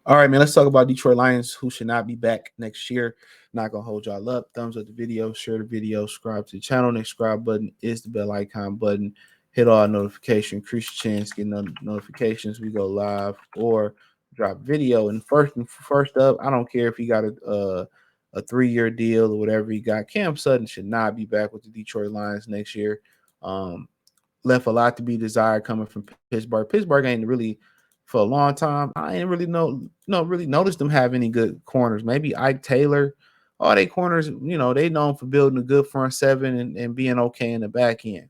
All right, man. Let's talk about Detroit Lions, who should not be back next year. Not gonna hold y'all up. Thumbs up the video, share the video, subscribe to the channel. Next subscribe button is the bell icon button. Hit all notification, increase your chance, get notifications. We go live or drop video. And first up, I don't care if you got a 3-year deal or whatever you got. Cam Sutton should not be back with the Detroit Lions next year. Left a lot to be desired coming from Pittsburgh. Pittsburgh ain't really for a long time. I ain't really really noticed them have any good corners. Maybe Ike Taylor. All they corners, they known for building a good front seven and being okay in the back end.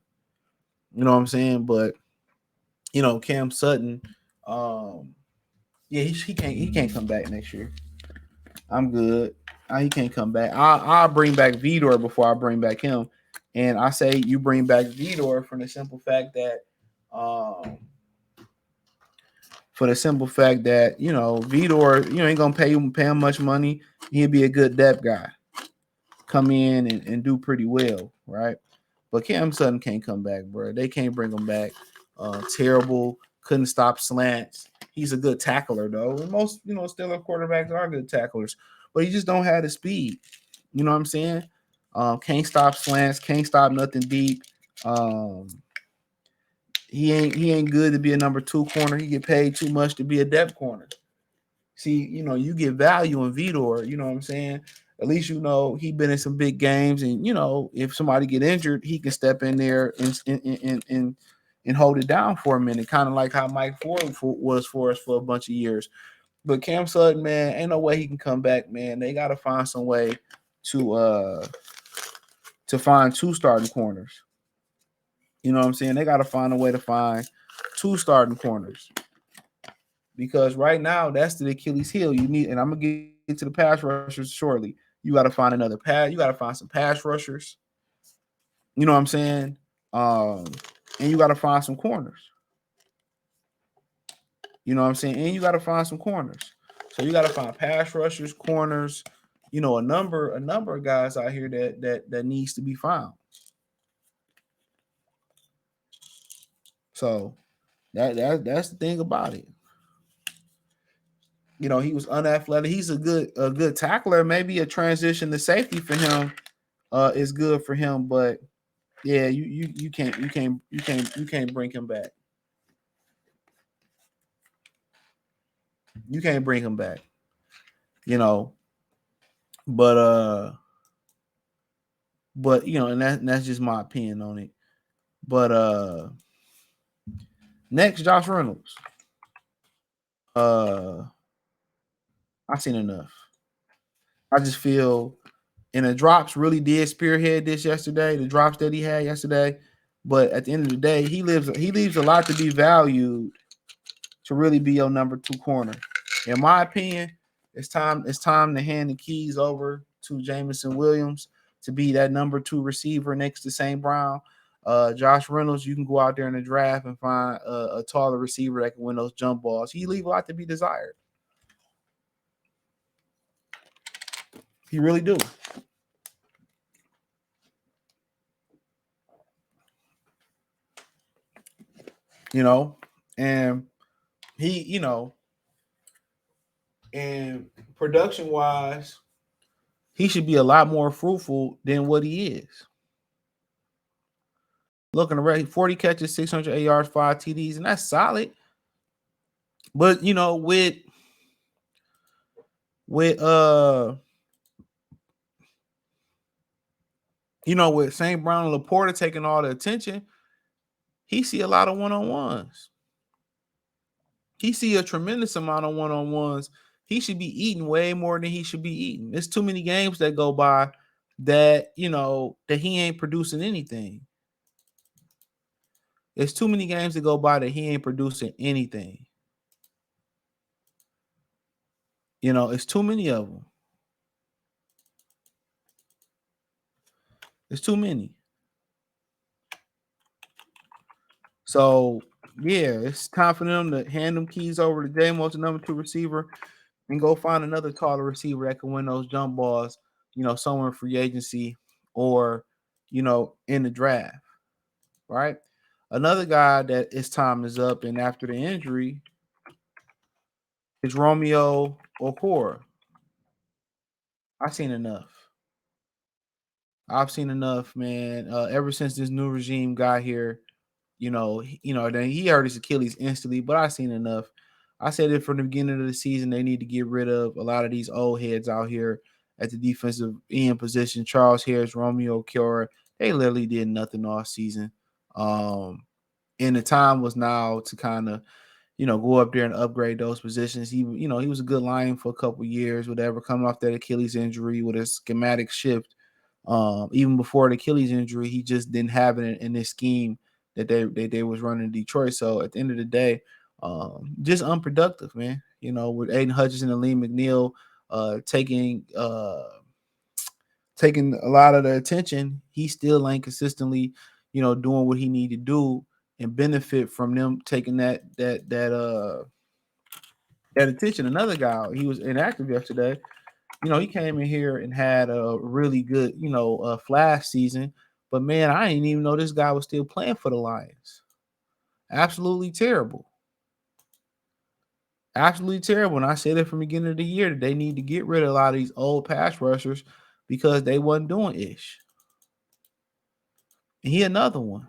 You know what I'm saying? But Cam Sutton, yeah, he can't come back next year. I'm good. He can't come back. I'll bring back Vidor before I bring back him. And I say you bring back Vidor um, Vidor, ain't gonna pay him much money. He'll be a good depth guy. Come in and do pretty well, right? But Cam Sutton can't come back, bro. They can't bring him back. Terrible. Couldn't stop slants. He's a good tackler, though. And most, Steelers quarterbacks are good tacklers, but he just don't have the speed. You know what I'm saying? Can't stop slants. Can't stop nothing deep. He ain't good to be a number 2 corner. He get paid too much to be a depth corner. See, you get value in Vidor. You know what I'm saying? At least he been in some big games, and if somebody get injured, he can step in there and hold it down for a minute, kind of like how Mike Ford was for us for a bunch of years. But Cam Sutton, man, ain't no way he can come back, man. They got to find some way to find 2 starting corners. You know what I'm saying? They got to find a way to find 2 starting corners. Because right now, that's the Achilles heel you need. And I'm going to get to the pass rushers shortly. You got to find another pass. You got to find some pass rushers. You know what I'm saying? And you got to find some corners. You know what I'm saying? And you got to find some corners. So you got to find pass rushers, corners, a number of guys out here that needs to be found. So that's the thing about it. He was unathletic. He's a good tackler. Maybe a transition to safety for him is good for him, but yeah, you can't bring him back. You can't bring him back. But and that's just my opinion on it. But next, Josh Reynolds. I've seen enough. I just feel, and the drops really did spearhead this yesterday. The drops that he had yesterday, but at the end of the day, he leaves a lot to be valued to really be your number 2 corner. In my opinion, it's time to hand the keys over to Jameson Williams to be that number 2 receiver next to St. Brown. Josh Reynolds, you can go out there in the draft and find a taller receiver that can win those jump balls. He leave a lot to be desired. He really do. And he, and production wise, he should be a lot more fruitful than what he is. Looking around, 40 catches, 608 yards, 5 TDs, and that's solid. But with with St. Brown and Laporta taking all the attention, he see a lot of one-on-ones. He see a tremendous amount of one-on-ones. He should be eating way more than he should be eating. There's too many games that go by that, that he ain't producing anything. There's too many games that go by that he ain't producing anything. It's too many of them. It's too many. So, yeah, it's time for them to hand them keys over to J-Mo, the number 2 receiver, and go find another taller receiver that can win those jump balls, somewhere in free agency or, in the draft, right? Another guy that his time is up, and after the injury, It's Romeo Okora. I've seen enough. I've seen enough, man. Ever since this new regime got here, then he hurt his Achilles instantly. But I've seen enough. I said it from the beginning of the season. They need to get rid of a lot of these old heads out here at the defensive end position. Charles Harris, Romeo Okora. They literally did nothing all season. And the time was now to kind of go up there and upgrade those positions. He was a good lion for a couple years, whatever, coming off that Achilles injury with a schematic shift. Even before the Achilles injury, he just didn't have it in this scheme that they was running in Detroit. So at the end of the day, just unproductive, man. With Aiden Hutchinson and Lee McNeil taking a lot of the attention, he still ain't consistently, doing what he need to do and benefit from them taking that attention. Another guy, he was inactive yesterday. He came in here and had a really good, flash season. But man, I didn't even know this guy was still playing for the Lions. Absolutely terrible. Absolutely terrible. And I said it from the beginning of the year that they need to get rid of a lot of these old pass rushers because they wasn't doing ish. And he another one.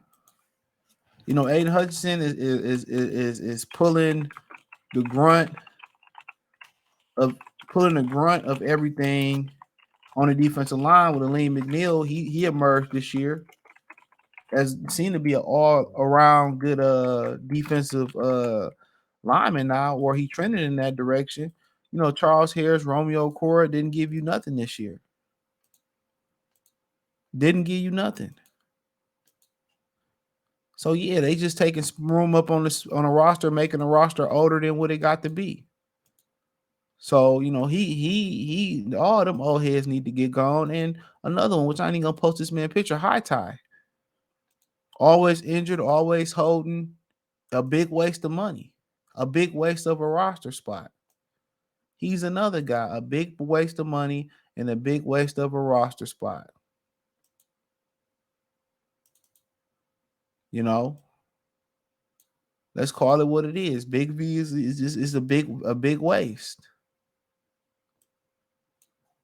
Aiden Hutchinson is pulling the grunt of everything on the defensive line with Aleem McNeil. He emerged this year as seemed to be an all around good defensive lineman now, or he trended in that direction. Charles Harris, Romeo Okora didn't give you nothing this year. Didn't give you nothing. So yeah, they just taking room up on a roster, making a roster older than what it got to be. So he all them old heads need to get gone. And another one, which I ain't gonna post this man picture, High Tie. Always injured, always holding, a big waste of money, a big waste of a roster spot. He's another guy, a big waste of money and a big waste of a roster spot. Let's call it what it is. Big V is a big waste.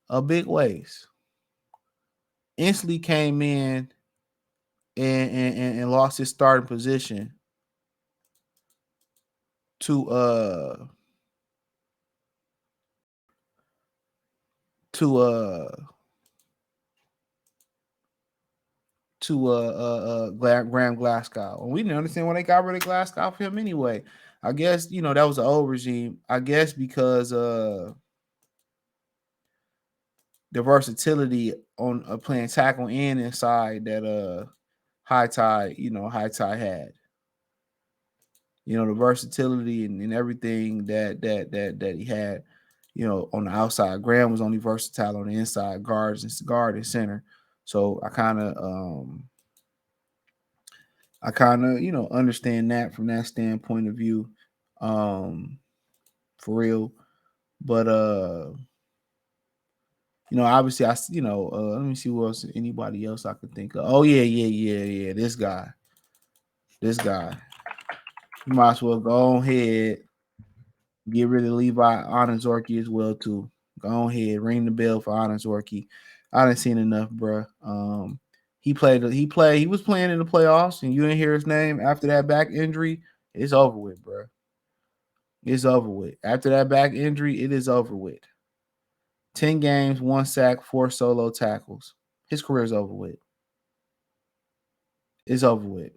A big waste. Instantly came in and lost his starting position to Graham Glasgow. And we didn't understand why they got rid of Glasgow for him anyway. I guess that was the old regime. I guess because the versatility on playing tackle and inside that High Tie had. The versatility and everything that he had, on the outside. Graham was only versatile on the inside, guard and center. So I kind of understand that from that standpoint of view, for real. But obviously let me see what else, anybody else I could think of. Oh yeah. This guy. You might as well go ahead, get rid of Levi Onwuzurike as well too. Go ahead, ring the bell for Onwuzurike. I didn't seen enough, bro. He was playing in the playoffs, and you didn't hear his name after that back injury. It's over with, bro. It's over with. After that back injury, it is over with. 10 games, 1 sack, 4 solo tackles. His career's over with. It's over with.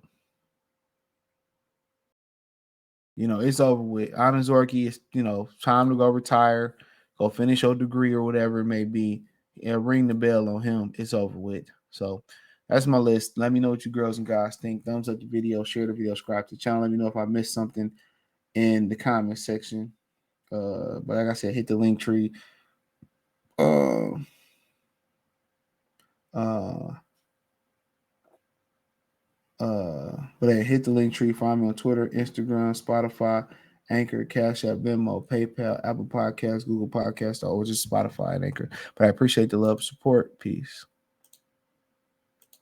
It's over with. Onwuzurike is, time to go retire, go finish your degree or whatever it may be, and ring the bell on him. It's over with. So that's my list. Let me know what you girls and guys think. Thumbs up the video, share the video, subscribe to the channel. Let me know if I missed something in the comment section. But like I said, hit the link tree. But hey, hit the link tree. Find me on Twitter, Instagram, Spotify, Anchor, Cash App, Venmo, PayPal, Apple Podcasts, Google Podcasts, or just Spotify and Anchor. But I appreciate the love, support. Peace.